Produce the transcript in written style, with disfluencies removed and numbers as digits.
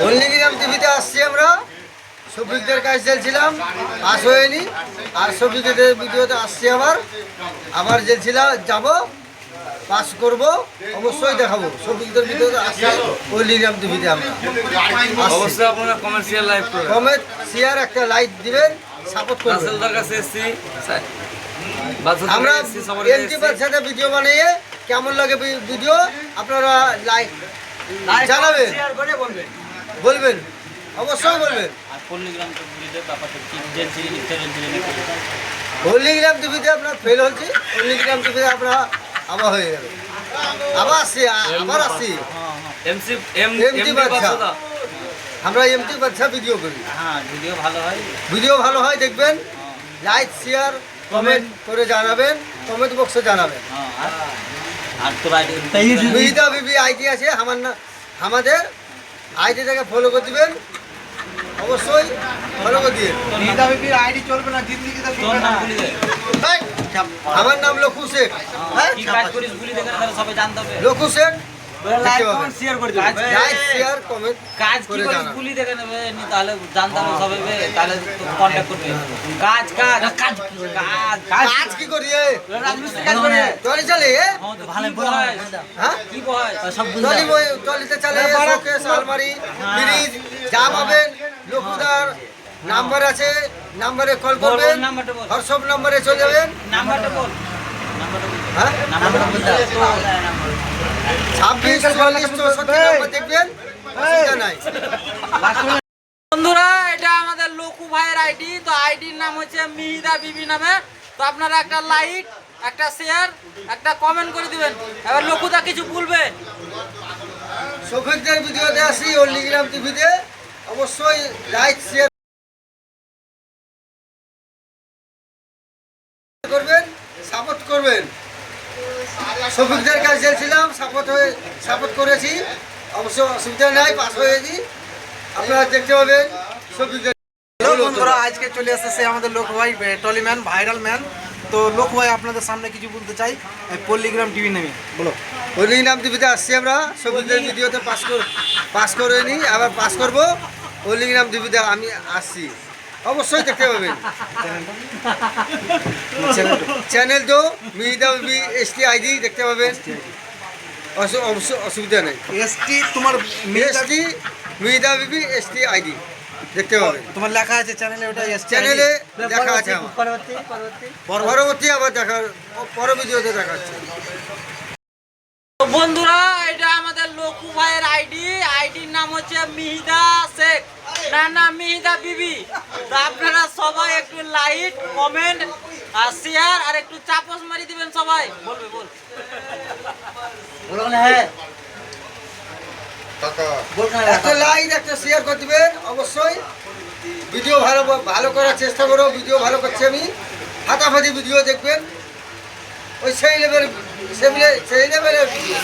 হলদিগ্রাম টিভিতে আসছি আমরা, শফিকদের কাছে জেলছিলাম, পাস হয়নি। আর শফিকদের ভিডিওতে আসছি আবার জেলছিলাম, যাব পাস করব, অবশ্যই দেখাবো। শফিকদের ভিডিওতে আসছি হলদিগ্রাম টিভিতে আমরা অবশ্যই আপনারা কমার্শিয়াল লাইভ করুন, কমেন্ট শেয়ার একটা লাইক দিবেন, সাপোর্ট করবেন। রাসেলদার কাছে এসেছি, আমরা এমটি বাচ্চাদের ভিডিও বানিয়ে কেমন লাগে ভিডিও আপনারা লাইক জানাবেন, বলবেন, অবশ্যই বলবেন। হলদিগ্রাম টিভিতে আপনার ফেল হচ্ছে, হলদিগ্রাম টিভিতে আপনার আবার হয়ে গেল, আবার আসছি এমটি বাচ্চা। আমরা এমটি বাচ্চা ভিডিও করি, ভিডিও ভালো হয় দেখবেন, লাইক শেয়ার কমেন্ট করে জানাবেন, কমেন্ট বক্সে জানাবেন। মিহিদা বিবি আইডি আছে আমাদের, আইডি থেকে ফলো করে দিবেন, অবশ্যই ফলো করে দিয়ে। মিহিদা বিবির আইডি চলবে না, জিন্দিগিতে চলবে না। আমার নাম Lakshu Sheikh, Lakshu Sheikh. Like share comment কাজ কি করে গুলি দেখে নেবে নি, তাহলে জানতে হবে সবাই, তাহলে কন্টাক্ট করবে। কাজ কাজ কাজ কাজ কি করি রাজমিস্ত্রি কাজ করে টলি চলে ভালো বয়। হ্যাঁ কি বয় সব টলিতে চলে, শোকেস আলমারি ফ্রিজ যা পাবেন। লক্ষুদার নাম্বার আছে, নাম্বারে কল করবেন, হোয়াটসঅ্যাপ নাম্বারে চলে যাবেন। নাম্বারটা বল, হ্যাঁ নাম্বারটা বল দাও। 26 44 64 নাম্বার দেখবেন, অসুবিধা নাই। বন্ধুরা, এটা আমাদের লকু ভাইয়ের আইডি, তো আইডির নাম হচ্ছে মিহিদা বিবি নামে। তো আপনারা একটা লাইক, একটা শেয়ার, একটা কমেন্ট করে দিবেন। এবার লকুদা কিছু বলবে। শফিকদের ভিডিওতে আসি হলদিগ্রাম টিভিতে, অবশ্যই লাইক শেয়ার করবেন, সাপোর্ট করবেন। শফিকদের কাছে জেলছিলাম, সাপোর্ট করেছি, অবশ্য অসুবিধা নাই, পাস হয়েছি। আপনারা দেখতে পাবেন শফিকদের। বন্ধুরা, আজকে চলে এসেছে আমাদের লোক ভাই টলিম্যান, ভাইরাল ম্যান। তো লোক ভাই আপনাদের সামনে কিছু বলতে চাই পল্লিগ্রাম টিভি নেমে, বলো। হলদিগ্রাম টিভিতে আসছি আমরা, শফিকদের ভিডিওতে পাস করিনি, আবার পাস করবো। হলদিগ্রাম টিভিতে আমি আসছি, অবশ্যই দেখতে পাবেন। চ্যানেল তো মিহিদা বিবি এসটি আইডি দেখতে পাবেন, অসুবিধা নেই। এসটি তোমার এসটি মিহিদা বিবি এসটি আইডি দেখতে পাবেন, তোমার লেখা আছে চ্যানেলে, ওটা চ্যানেলে দেখা আছে। পরবর্তী আবার পর ভিডিওতে দেখাচ্ছে। তো বন্ধুরা, এটা আমাদের লকু ভাইয়ের আইডির নাম হচ্ছে মিহিদা শেখ, না মিহিদা বিবি। তো আপনারা সবাই একটু লাইক, কমেন্ট আর শেয়ার আর একটু চাপস মারি দিবেন সবাই। বলবে বল, একটা লাইক একটা শেয়ার করে দিবেন, অবশ্যই। ভিডিও ভালো করার চেষ্টা করো, ভিডিও ভালো করছি আমি, ফাটাফাটি ভিডিও দেখবেন, ওই সেই লেভেলের ভিডিও।